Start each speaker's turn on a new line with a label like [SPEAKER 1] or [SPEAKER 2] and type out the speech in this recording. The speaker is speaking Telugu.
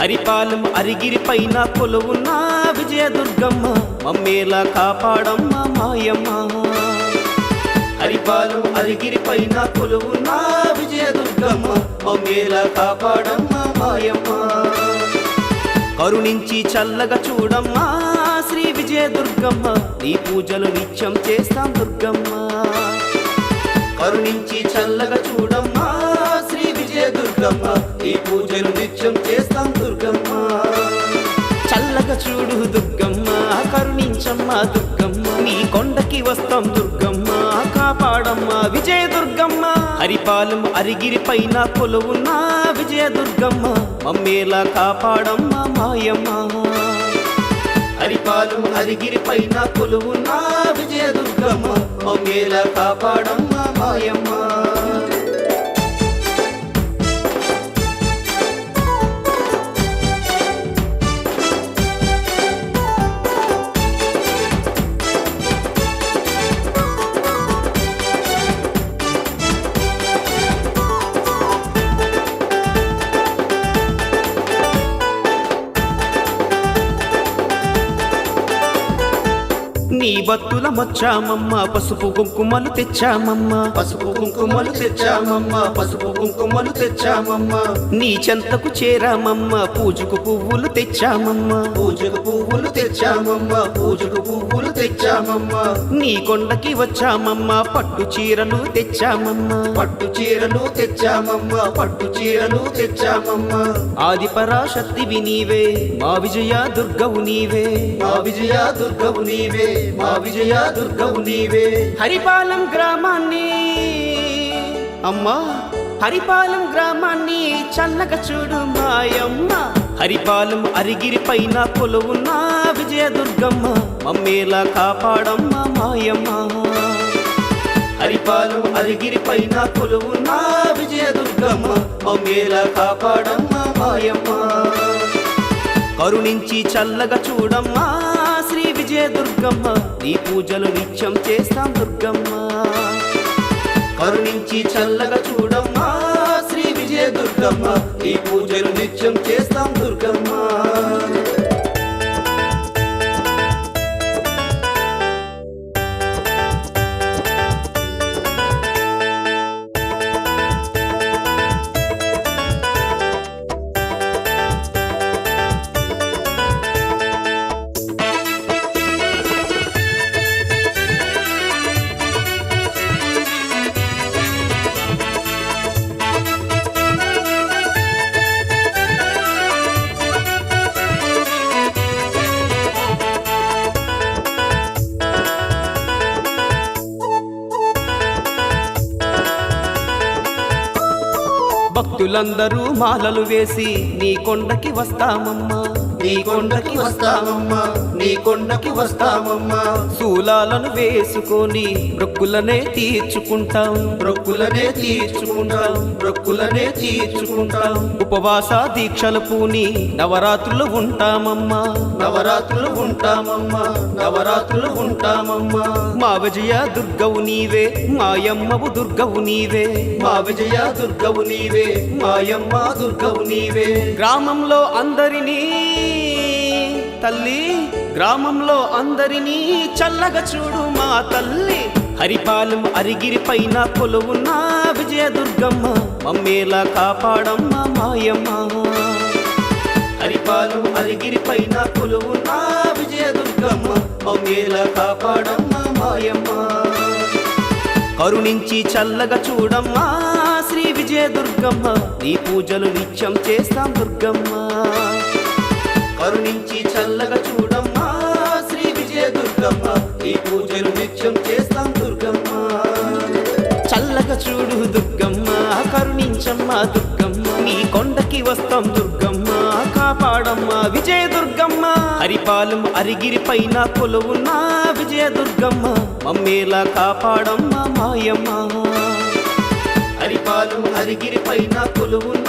[SPEAKER 1] హరిపాలెం అరిగిరి పైన కొలువున్న విజయదుర్గమ్మ మమ్మేలా కాపాడమ్మ మాయమ్మ. హరిపాలెం అరిగిరి పైన కొలువున్న విజయదుర్గమ్మ మమ్మేలా కాపాడమ్మ మాయమ్మ. కరుణించి చల్లగా చూడమ్మా శ్రీ విజయదుర్గమ్మ, నీ పూజలు నిత్యం చేస్తాం దుర్గమ్మ. కరుణించి చల్లగా చూడమ్మా శ్రీ విజయదుర్గమ్మ, నీ పూజలు నిత్యం చేస్తాం దుర్గమ్మ. చల్లగా చూడు దుర్గమ్మ, కరుణించమ్మ దుర్గమ్మ, నీ కొండకి వస్తాం దుర్గమ్మ, కాపాడమ్మ విజయదుర్గమ్మ. హరిపాలెం అరిగిరి పైన కొలువున్న విజయదుర్గమ్మ మమ్మేలా కాపాడమ్మ మాయమ్మ. హరిపాలెం అరిగిరి పైన కొలువున్న విజయదుర్గమ్మ మమ్మేలా కాపాడమ్మ మాయమ్మ. నీ బత్తుల మొచ్చామమ్మ, పసుపు కుంకుమలు తెచ్చామమ్మ, పసుపు కుంకుమలు తెచ్చామమ్మ, పసుపు కుంకుమలు తెచ్చామమ్మ. నీ చెంతకు చేరామమ్మ, పూజకు పువ్వులు తెచ్చామమ్మ, పూజకు పువ్వులు తెచ్చామమ్మ, పూజకు పువ్వులు తెచ్చామమ్మ. నీ కొండకి వచ్చామమ్మ, పట్టు చీరలు తెచ్చామమ్మ, పట్టు చీరలు తెచ్చామమ్మ, పట్టు చీరలు తెచ్చామమ్మ. ఆది పరాశక్తివి నీవే, మా విజయ దుర్గవు నీవే, మా విజయ దుర్గవు నీవే, మా విజయ దుర్గవు నీవే. హరిపాలెం గ్రామాన్ని అమ్మా, హరిపాలెం గ్రామాన్ని చల్లగా చూడు మాయమ్మ. హరిపాలెం అరిగిరి పైన కొలువున్న విజయదుర్గమ్మ మమ్మేలా కాపాడమ్మ మాయమ్మ. హరిపాలెం అరిగిరి పైన కొలువున్న విజయదుర్గమ్మ మమ్మేలా కాపాడమ్మ మాయమ్మ. కరుణించి చల్లగా చూడమ్మా శ్రీ విజయదుర్గమ్మ, నీ పూజలు నిత్యం చేస్తాం దుర్గమ్మ. కరుణించి చల్లగా చూడమ్మా శ్రీ విజయదుర్గమ్మ, నీ పూజలు నిత్యం చేస్తాం దుర్గమ్మ. భక్తులందరూ మాలలు వేసి నీ కొండకి వస్తామమ్మా, నీ కొండకి వస్తామమ్మా, నీ కొండకి వస్తామమ్మా. శూలాలను వేసుకొని బ్రొక్కులనే తీర్చుకుంటాం, బ్రొక్కులనే తీర్చుకుంటాం, బ్రొక్కులనే తీర్చుకుంటాం. ఉపవాస దీక్షలు పూని నవరాత్రులు ఉంటామమ్మా, నవరాత్రులు ఉంటామమ్మా, నవరాత్రులు ఉంటామమ్మా. మా విజయ దుర్గవు నీవే, మాయమ్మవు దుర్గవు నీవే, మా విజయ దుర్గవు నీవే, మాయమ్మ దుర్గవు నీవే. గ్రామంలో అందరినీ తల్లి, గ్రామంలో అందరినీ చల్లగా చూడు మా తల్లి. హరిపాలెం అరిగిరి పైన కొలువున్న విజయదుర్గమ్మ మమ్మేలా కాపాడమ్మ మాయమ్మ. హరిపాలెం అరిగిరి పైన కొలువున్న విజయదుర్గమ్మ మమ్మేలా కాపాడమ్మ మాయమ్మ. కరుణించి చల్లగా చూడమ్మా శ్రీ విజయదుర్గమ్మ, నీ పూజలు నిత్యం చేస్తాం దుర్గమ్మ. కరుణించి చల్లగా చూడమ్మా శ్రీ విజయదుర్గమ్మ, నీ పూజలు నిత్యం చేస్తాం దుర్గమ్మ. చల్లగా చూడు దుర్గమ్మ, కరుణించమ్మ దుర్గమ్మ, నీ కొండకి వస్తాం దుర్గమ్మ, కాపాడమ్మ విజయదుర్గమ్మ. హరిపాలెం అరిగిరి పైన కొలువున్న విజయదుర్గమ్మ మమ్మేలా కాపాడమ్మ మాయమ్మ. హరిపాలెం అరిగిరి పైన కొలువున్న